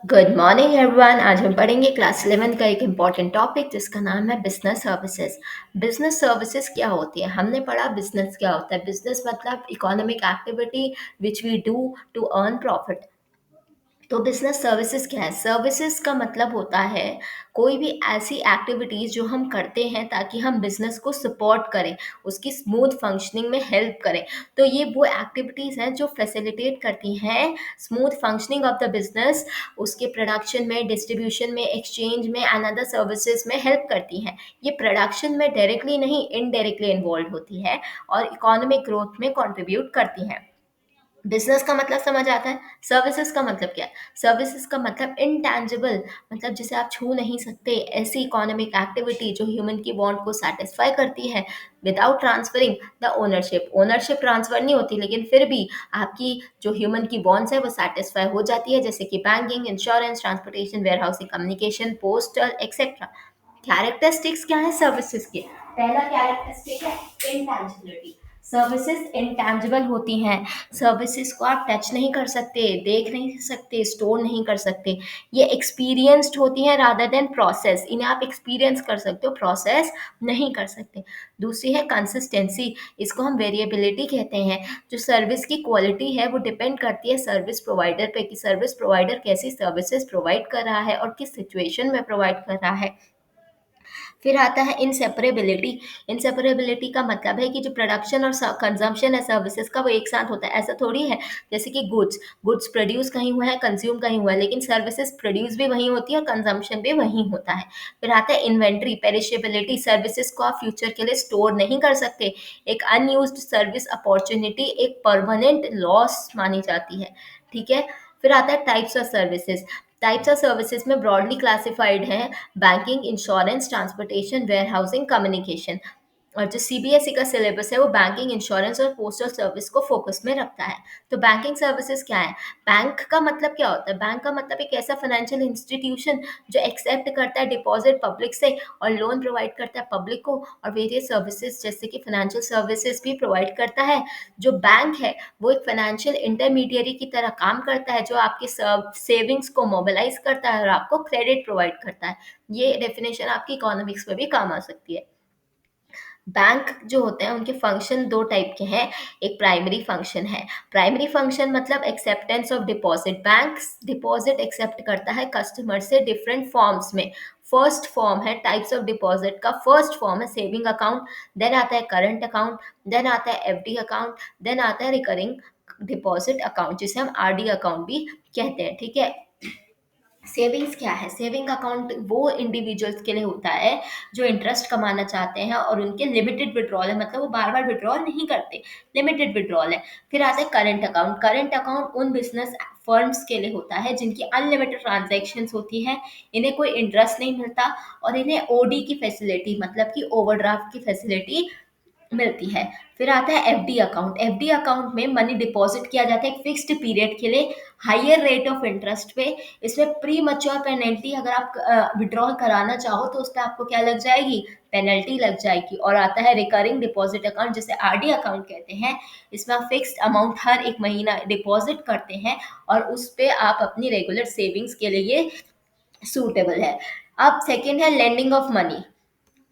Good morning everyone. आज हम पढ़ेंगे क्लास 11 का एक इम्पॉर्टेंट टॉपिक जिसका नाम है बिजनेस सर्विसेज। बिजनेस सर्विसेज क्या होती है? हमने पढ़ा बिजनेस क्या होता है। बिजनेस मतलब economic activity which we do to earn profit. तो बिजनेस सर्विसेज क्या है? सर्विसेज का मतलब होता है कोई भी ऐसी एक्टिविटीज जो हम करते हैं ताकि हम बिजनेस को सपोर्ट करें, उसकी स्मूथ फंक्शनिंग में हेल्प करें। तो ये वो एक्टिविटीज हैं जो फैसिलिटेट करती हैं smooth functioning of the business, उसके प्रोडक्शन में, डिस्ट्रीब्यूशन में, एक्सचेंज में एंड अदर सर्विसेज में हेल्प करती हैं। ये प्रोडक्शन में डायरेक्टली नहीं, इनडायरेक्टली इन्वॉल्व होती है और इकोनॉमिक ग्रोथ में कंट्रीब्यूट करती हैं। बिजनेस का मतलब समझ आता है। सर्विसेज का मतलब क्या है? सर्विसेज का मतलब इनटैंजिबल, मतलब जिसे आप छू नहीं सकते, ऐसी इकोनॉमिक एक्टिविटी जो ह्यूमन की वांट को सेटिस्फाई करती है without transferring the ownership. Ownership transfer नहीं होती लेकिन फिर भी आपकी जो ह्यूमन की वांट्स है वो सेटिस्फाई हो जाती है, जैसे कि banking, insurance, transportation, warehousing, communication, postal etcetera. Characteristics क्या है सर्विसेज के? पहला कैरेक्टरिस्टिक है इंटैंजिबिलिटी। सर्विसेज इंटैंजिबल होती हैं। सर्विसेज को आप टच नहीं कर सकते, देख नहीं सकते, स्टोर नहीं कर सकते। ये एक्सपीरियंस्ड होती हैं रादर देन प्रोसेस। इन्हें आप एक्सपीरियंस कर सकते हो, प्रोसेस नहीं कर सकते। दूसरी है कंसिस्टेंसी। इसको हम वेरिएबिलिटी कहते हैं। जो सर्विस की क्वालिटी है वो डिपेंड करती है सर्विस प्रोवाइडर पे कि सर्विस प्रोवाइडर कैसी सर्विसेज प्रोवाइड कर रहा है और किस सिचुएशन में प्रोवाइड कर रहा है। फिर आता है इंसेपरेबिलिटी। इंसेपरेबिलिटी का मतलब है कि जो प्रोडक्शन और कंजम्पशन है सर्विसेज का वो एक साथ होता है। ऐसा थोड़ी है जैसे कि गुड्स गुड्स प्रोड्यूस कहीं हुआ है, कंज्यूम कहीं हुआ है, लेकिन सर्विसेज प्रोड्यूस भी वहीं होती है और कंजम्पशन भी वहीं होता है। फिर आता है इन्वेंट्री, पेरिशेबिलिटी। सर्विसेज को आप फ्यूचर के लिए स्टोर नहीं कर सकते। एक अनयूज्ड सर्विस अपॉर्चुनिटी एक परमानेंट लॉस मानी जाती है। ठीक है। फिर आता है types of services. Types of services में ब्रॉडली क्लासिफाइड है banking, insurance, transportation, warehousing, communication. और जो सीबीएसई का सिलेबस है वो बैंकिंग, इंश्योरेंस और पोस्टल सर्विस को फोकस में रखता है। तो बैंकिंग सर्विसेज क्या है? बैंक का मतलब क्या होता है? बैंक का मतलब एक ऐसा फाइनेंशियल इंस्टीट्यूशन जो एक्सेप्ट करता है डिपॉजिट पब्लिक से और लोन प्रोवाइड करता है पब्लिक को, और वेरियस सर्विसेज जैसे कि फाइनेंशियल सर्विसेज भी प्रोवाइड करता है। जो बैंक है वो एक फाइनेंशियल इंटरमीडियरी की तरह काम करता है जो आपके सेविंग्स को मोबिलाइज करता है और आपको क्रेडिट प्रोवाइड करता है। ये डेफिनेशन आपकी इकोनॉमिक्स में भी काम आ सकती है। बैंक जो होते हैं उनके फंक्शन दो टाइप के हैं। एक प्राइमरी फंक्शन है। प्राइमरी फंक्शन मतलब acceptance of deposit. Bank deposit accept करता है कस्टमर से डिफरेंट फॉर्म्स में। फर्स्ट फॉर्म है टाइप्स ऑफ डिपॉजिट का, फर्स्ट फॉर्म है सेविंग अकाउंट, देन आता है करंट अकाउंट, देन आता है एफडी अकाउंट, देन आता है रिकरिंग डिपॉजिट अकाउंट जिसे हम आरडी अकाउंट भी कहते हैं। ठीक है। सेविंग्स क्या है? सेविंग अकाउंट वो इंडिविजुअल्स के लिए होता है जो इंटरेस्ट कमाना चाहते हैं और उनके लिमिटेड विड्रॉल है, मतलब वो बार बार विड्रॉल नहीं करते, लिमिटेड विड्रॉल है। फिर आता है करंट अकाउंट। करंट अकाउंट उन बिजनेस फर्म्स के लिए होता है जिनकी अनलिमिटेड ट्रांजैक्शंस होती हैं, इन्हें कोई इंटरेस्ट नहीं मिलता और इन्हें ओडी की फैसिलिटी मतलब कि ओवरड्राफ्ट की फैसिलिटी मिलती है। फिर आता है एफडी अकाउंट। एफडी अकाउंट में मनी डिपॉजिट किया जाता है एक फिक्स्ड पीरियड के लिए हायर रेट ऑफ इंटरेस्ट पे। इसमें प्री मच्योर पेनल्टी, अगर आप विड्रॉल कराना चाहो तो उस पर आपको क्या लग जाएगी? पेनल्टी लग जाएगी। और आता है रिकरिंग डिपॉजिट अकाउंट जिसे आरडी अकाउंट कहते हैं। इसमें आप फिक्स्ड अमाउंट हर एक महीना डिपॉजिट करते हैं और उस पे आप अपनी रेगुलर सेविंग्स के लिए सूटेबल है। अब सेकेंड है लेंडिंग ऑफ मनी।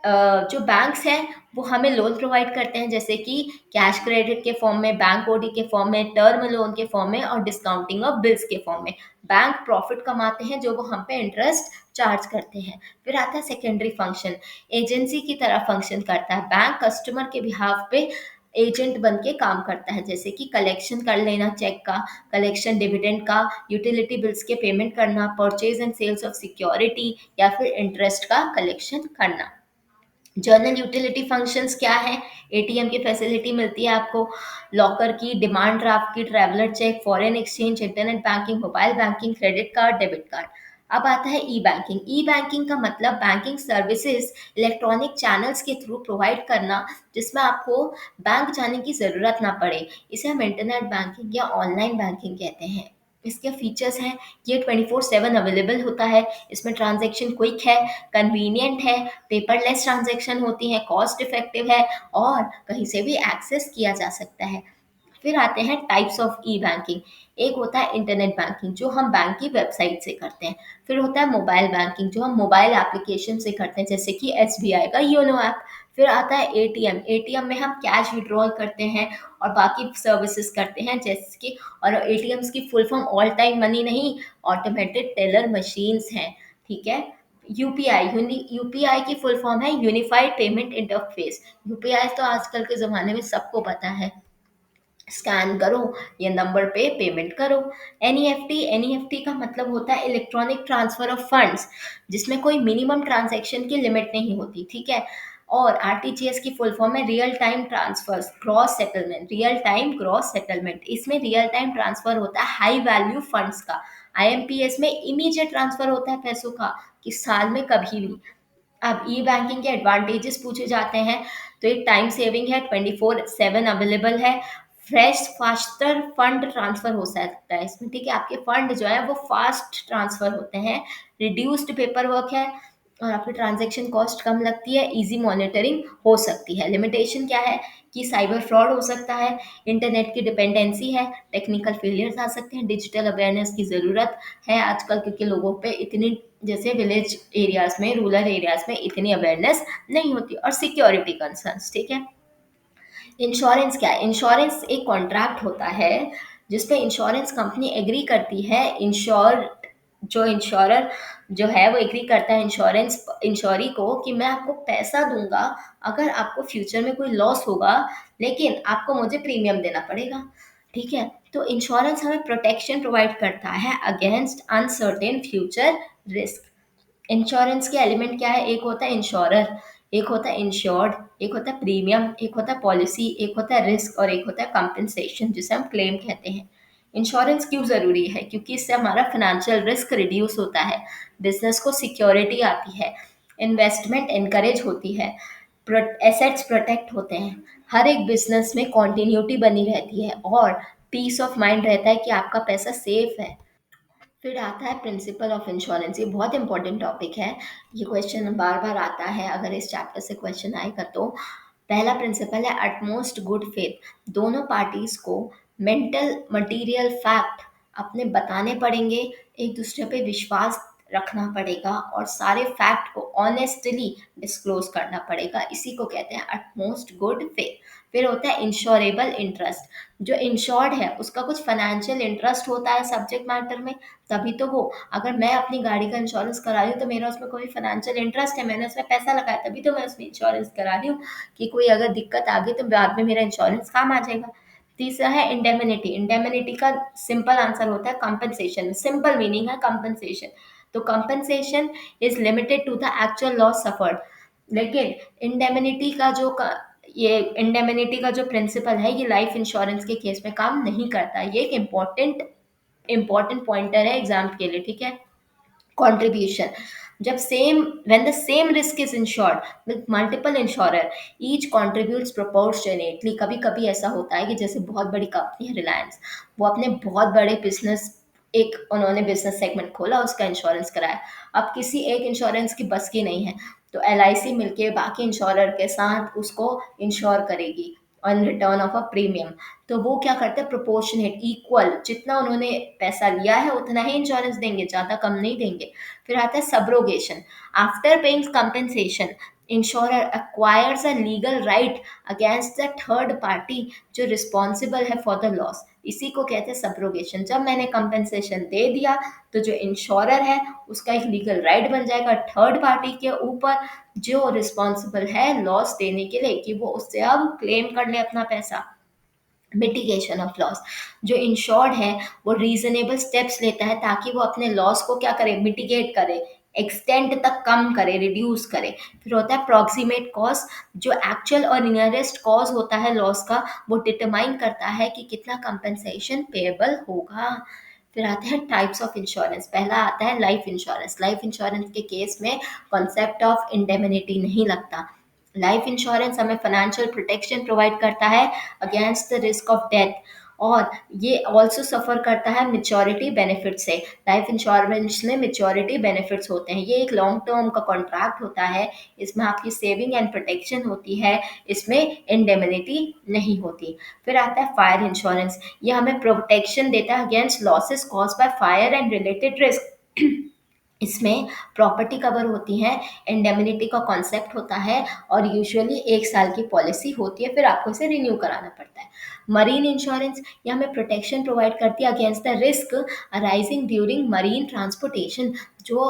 जो बैंक्स हैं वो हमें लोन प्रोवाइड करते हैं जैसे कि कैश क्रेडिट के फॉर्म में, बैंक ओडी के फॉर्म में, टर्म लोन के फॉर्म में और डिस्काउंटिंग ऑफ बिल्स के फॉर्म में। बैंक प्रॉफिट कमाते हैं जो वो हम पे इंटरेस्ट चार्ज करते हैं। फिर आता है सेकेंडरी फंक्शन। एजेंसी की तरह फंक्शन करता है बैंक, कस्टमर के बिहाफ पे एजेंट बन के काम करता है, जैसे कि कलेक्शन कर लेना चेक का, कलेक्शन डिविडेंड का, यूटिलिटी बिल्स के पेमेंट करना, purchase and sales of security या फिर इंटरेस्ट का कलेक्शन करना। जर्नल यूटिलिटी फंक्शंस क्या है? एटीएम की फैसिलिटी मिलती है आपको, लॉकर की, डिमांड ड्राफ्ट की, traveller cheque, foreign exchange, internet banking, mobile banking, credit card, debit card. अब आता है ई बैंकिंग। ई बैंकिंग का मतलब बैंकिंग सर्विसेज इलेक्ट्रॉनिक चैनल्स के थ्रू प्रोवाइड करना जिसमें आपको बैंक जाने की ज़रूरत ना पड़े। इसे हम इंटरनेट बैंकिंग या ऑनलाइन बैंकिंग कहते हैं। इसके फीचर्स हैं, ये 24/7 अवेलेबल होता है, इसमें ट्रांजैक्शन क्विक है, कन्वीनियंट है, पेपरलेस ट्रांजैक्शन होती हैं, कॉस्ट इफेक्टिव है और कहीं से भी एक्सेस किया जा सकता है। फिर आते हैं टाइप्स ऑफ ई बैंकिंग। एक होता है इंटरनेट बैंकिंग जो हम बैंक की वेबसाइट से करते हैं। फिर होता है मोबाइल बैंकिंग जो हम मोबाइल एप्लीकेशन से करते हैं, जैसे कि एसबीआई का योनो ऐप। फिर आता है एटीएम। एटीएम में हम कैश विड्रॉल करते हैं और बाकी सर्विसेज करते हैं, जैसे कि, और एटीएम्स की full form all time money नहीं, ऑटोमेटेड टेलर मशीन्स हैं। ठीक है। यूपीआई, यूपीआई की फुल फॉर्म है यूनिफाइड पेमेंट इंटरफेस। यूपीआई तो आजकल के ज़माने में सबको पता है, स्कैन करो या नंबर पे पेमेंट करो। एनईएफटी, एनईएफटी का मतलब होता है इलेक्ट्रॉनिक ट्रांसफर ऑफ फंड्स, जिसमें कोई मिनिमम ट्रांजैक्शन की लिमिट नहीं होती। ठीक है। और आरटीजीएस की फुल फॉर्म है real time transfers cross settlement, real time cross settlement. इसमें रियल टाइम ट्रांसफर होता है हाई वैल्यू फंड्स का। आईएमपीएस में इमीडिएट ट्रांसफर होता है पैसों का, कि साल में कभी भी। अब ई बैंकिंग के एडवांटेजेस पूछे जाते हैं, तो एक टाइम सेविंग है, 24/7 अवेलेबल है। फ्रेश फास्टर फंड ट्रांसफर हो सकता है इसमें। ठीक है, आपके फंड जो है वो फास्ट ट्रांसफर होते हैं। रिड्यूस्ड पेपर वर्क है और आपकी ट्रांजैक्शन कॉस्ट कम लगती है। इजी मॉनिटरिंग हो सकती है। लिमिटेशन क्या है कि साइबर फ्रॉड हो सकता है, इंटरनेट की डिपेंडेंसी है, टेक्निकल फेलियर्स आ सकते हैं, डिजिटल अवेयरनेस की ज़रूरत है आजकल, क्योंकि लोगों पे इतनी, जैसे विलेज एरियाज में, रूरल एरियाज में इतनी अवेयरनेस नहीं होती। और सिक्योरिटी कंसर्न्स। ठीक है। इंश्योरेंस क्या है? इंश्योरेंस एक कॉन्ट्रैक्ट होता है जिसपे इंश्योरेंस कंपनी एग्री करती है, इंश्योरर जो है वो एग्री करता है इंश्योरी को, कि मैं आपको पैसा दूंगा अगर आपको फ्यूचर में कोई लॉस होगा, लेकिन आपको मुझे प्रीमियम देना पड़ेगा। ठीक है। तो इंश्योरेंस हमें प्रोटेक्शन प्रोवाइड करता है against uncertain future risk. Insurance के एलिमेंट क्या है? एक होता है इंश्योरर, एक होता है इंश्योर्ड, एक होता है प्रीमियम, एक होता है पॉलिसी, एक होता है रिस्क, और एक होता है कंपनसेशन, जिसे हम क्लेम कहते हैं। इंश्योरेंस क्यों ज़रूरी है? क्योंकि इससे हमारा फाइनेंशियल रिस्क रिड्यूस होता है, बिजनेस को सिक्योरिटी आती है, इन्वेस्टमेंट इनकरेज होती है, एसेट्स प्रोटेक्ट होते हैं, हर एक बिजनेस में कॉन्टिन्यूटी बनी रहती है, और पीस ऑफ माइंड रहता है कि आपका पैसा सेफ है। फिर आता है प्रिंसिपल ऑफ इंश्योरेंस। ये बहुत इंपॉर्टेंट टॉपिक है, ये क्वेश्चन बार बार आता है, अगर इस चैप्टर से क्वेश्चन आएगा तो। पहला प्रिंसिपल है अटमोस्ट गुड फेथ। दोनों पार्टीज को मेंटल मटेरियल फैक्ट अपने बताने पड़ेंगे, एक दूसरे पे विश्वास रखना पड़ेगा, और सारे फैक्ट को ऑनेस्टली डिस्क्लोज करना पड़ेगा। इसी को कहते हैं अटमोस्ट गुड फेथ। फिर होता है इंश्योरेबल इंटरेस्ट। जो इंश्योर्ड है उसका कुछ फाइनेंशियल इंटरेस्ट होता है सब्जेक्ट मैटर में, तभी तो वो, अगर मैं अपनी गाड़ी का इंश्योरेंस करा रही हूँ तो मेरा उसमें कोई फाइनेंशियल इंटरेस्ट है, मैंने उसमें पैसा लगाया, तभी तो मैं उसमें इंश्योरेंस करा रही हूँ, कि कोई अगर दिक्कत आ गई तो बाद में मेरा इंश्योरेंस काम आ जाएगा। तीसरा है इंडेमिनिटी। इंडेमिनिटी का सिंपल आंसर होता है कंपनसेशन, सिंपल मीनिंग है कंपनसेशन। तो compensation is limited to the actual loss suffered. लेकिन इंडेमिनिटी का ये इंडेमिनिटी का जो प्रिंसिपल है, ये लाइफ इंश्योरेंस के केस में काम नहीं करता। ये एक इम्पॉर्टेंट पॉइंटर है एग्जाम के लिए। ठीक है। कंट्रीब्यूशन। जब same when the same risk is insured with multiple insurer, each contributes proportionately. कभी कभी ऐसा होता है कि जैसे बहुत बड़ी कंपनी है रिलायंस, वो अपने बहुत बड़े बिजनेस, एक उन्होंने बिजनेस सेगमेंट खोला, उसका इंश्योरेंस कराया। अब किसी एक इंश्योरेंस की बस की नहीं है, तो एलआईसी मिलके बाकी इंश्योरर के साथ उसको इंश्योर करेगी on return of a premium. तो वो क्या करते हैं, प्रोपोर्शनेट, इक्वल, जितना उन्होंने पैसा लिया है उतना ही इंश्योरेंस देंगे, ज़्यादा कम नहीं देंगे। फिर आता है subrogation. After paying compensation, insurer acquires a legal right against the third party जो रिस्पॉन्सिबल है फॉर द लॉस। इसी को कहते हैं सब्रोगेशन। जब मैंने कंपनसेशन दे दिया तो जो इंश्योरर है उसका एक लीगल राइट बन जाएगा थर्ड पार्टी के ऊपर, जो रिस्पॉन्सिबल है लॉस देने के लिए, कि वो उससे अब क्लेम कर ले अपना पैसा। Mitigation of loss. जो इंश्योर्ड है वो रीजनेबल स्टेप्स लेता है ताकि वो अपने लॉस को क्या करे, मिटिगेट करे, एक्सटेंट तक कम करे, रिड्यूस करे। फिर होता है प्रॉक्सिमेट कॉज। जो एक्चुअल और नियरेस्ट कॉज होता है लॉस का, वो डिटरमाइन करता है कि कितना कंपनसेशन पेएबल होगा। फिर आते हैं टाइप्स ऑफ इंश्योरेंस। पहला आता है लाइफ इंश्योरेंस। लाइफ इंश्योरेंस के केस में कॉन्सेप्ट ऑफ इंडेमिनिटी नहीं लगता। लाइफ इंश्योरेंस हमें फाइनेंशियल प्रोटेक्शन प्रोवाइड करता है against the risk of death, और ये ऑल्सो सफ़र करता है मैच्योरिटी बेनिफिट से। लाइफ इंश्योरेंस में मैच्योरिटी बेनिफिट्स होते हैं। ये एक लॉन्ग टर्म का कॉन्ट्रैक्ट होता है, इसमें आपकी सेविंग एंड प्रोटेक्शन होती है, इसमें इंडेमनिटी नहीं होती। फिर आता है फायर इंश्योरेंस, ये हमें प्रोटेक्शन देता है against losses caused by fire and related risk. इसमें प्रॉपर्टी कवर होती है, इंडेमनिटी का कॉन्सेप्ट होता है और यूजुअली 1 साल की पॉलिसी होती है, फिर आपको इसे रिन्यू कराना पड़ता है। मरीन इंश्योरेंस, ये हमें प्रोटेक्शन प्रोवाइड करती है against the risk arising during marine transportation. जो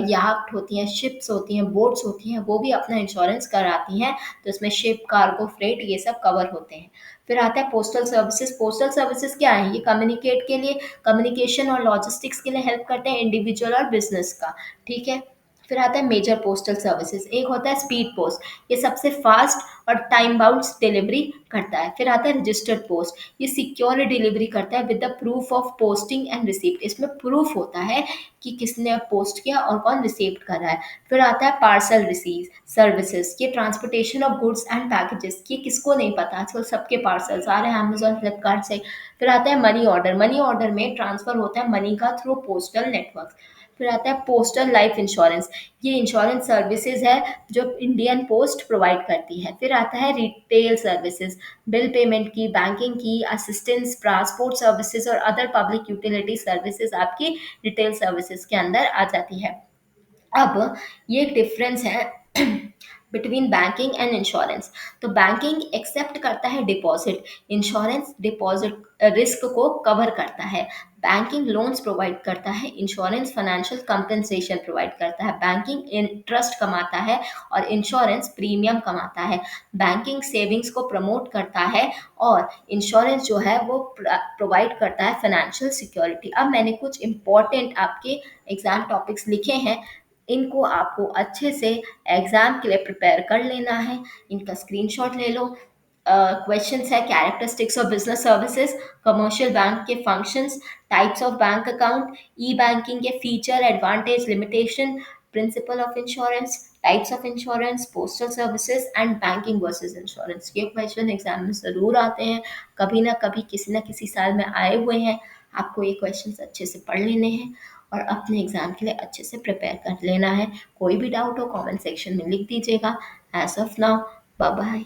याcht होती हैं, शिप्स होती हैं, बोट्स होती हैं, वो भी अपना इंश्योरेंस कराती हैं, तो इसमें शिप, कार्गो, फ्रेट ये सब कवर होते हैं। फिर आता है पोस्टल सर्विसेज। पोस्टल सर्विसेज क्या है? ये कम्युनिकेट के लिए, कम्युनिकेशन और लॉजिस्टिक्स के लिए हेल्प करते हैं इंडिविजुअल और बिजनेस का, ठीक है। फिर आता है मेजर पोस्टल सर्विसेज, एक होता है स्पीड पोस्ट, ये सबसे फास्ट और टाइम बाउंड्स डिलीवरी करता है। फिर आता है रजिस्टर्ड पोस्ट, ये सिक्योर डिलीवरी करता है with the proof of posting and receipt, इसमें प्रूफ होता है कि किसने पोस्ट किया और कौन रिसीप्ट कर रहा है। फिर आता है पार्सल रिसीव सर्विसेज, ये transportation of goods and packages, ये किसको नहीं पता, आजकल सबके पार्सल्स आ रहे हैं अमेजोन फ्लिपकार्ट से। फिर आता है मनी ऑर्डर, मनी ऑर्डर में ट्रांसफर होता है मनी का थ्रू पोस्टल नेटवर्क। फिर आता है पोस्टल लाइफ इंश्योरेंस, ये इंश्योरेंस सर्विसेज है जो इंडियन पोस्ट प्रोवाइड करती है। फिर आता है रिटेल सर्विसेज, बिल पेमेंट की, बैंकिंग की, असिस्टेंस, ट्रांसपोर्ट सर्विसेज और अदर पब्लिक यूटिलिटी सर्विसेज आपकी रिटेल सर्विसेज के अंदर आ जाती है। अब ये डिफरेंस है बिटवीन बैंकिंग एंड इंश्योरेंस। तो बैंकिंग एक्सेप्ट करता है डिपॉजिट, इंश्योरेंस डिपॉजिट रिस्क को कवर करता है। बैंकिंग लोन्स प्रोवाइड करता है, इंश्योरेंस फाइनेंशियल कंपनसेशन प्रोवाइड करता है। बैंकिंग इंटरेस्ट कमाता है और इंश्योरेंस प्रीमियम कमाता है। बैंकिंग सेविंग्स को प्रमोट करता है और इंश्योरेंस जो है वो प्रोवाइड करता है फाइनेंशियल सिक्योरिटी। अब मैंने कुछ इंपॉर्टेंट आपके एग्जाम टॉपिक्स लिखे हैं, इनको आपको अच्छे से एग्ज़ाम के लिए प्रिपेयर कर लेना है, इनका स्क्रीनशॉट ले लो। क्वेश्चंस है characteristics of business services, commercial bank के functions, types of bank account, e banking के feature, advantage, limitation, principle of insurance, types of insurance, postal services and banking versus insurance. ये क्वेश्चन एग्जाम में ज़रूर आते हैं, कभी ना कभी किसी ना किसी साल में आए हुए हैं। आपको ये क्वेश्चंस अच्छे से पढ़ लेने हैं और अपने एग्ज़ाम के लिए अच्छे से प्रिपेयर कर लेना है। कोई भी डाउट हो कमेंट सेक्शन में लिख दीजिएगा। As of now, bye bye.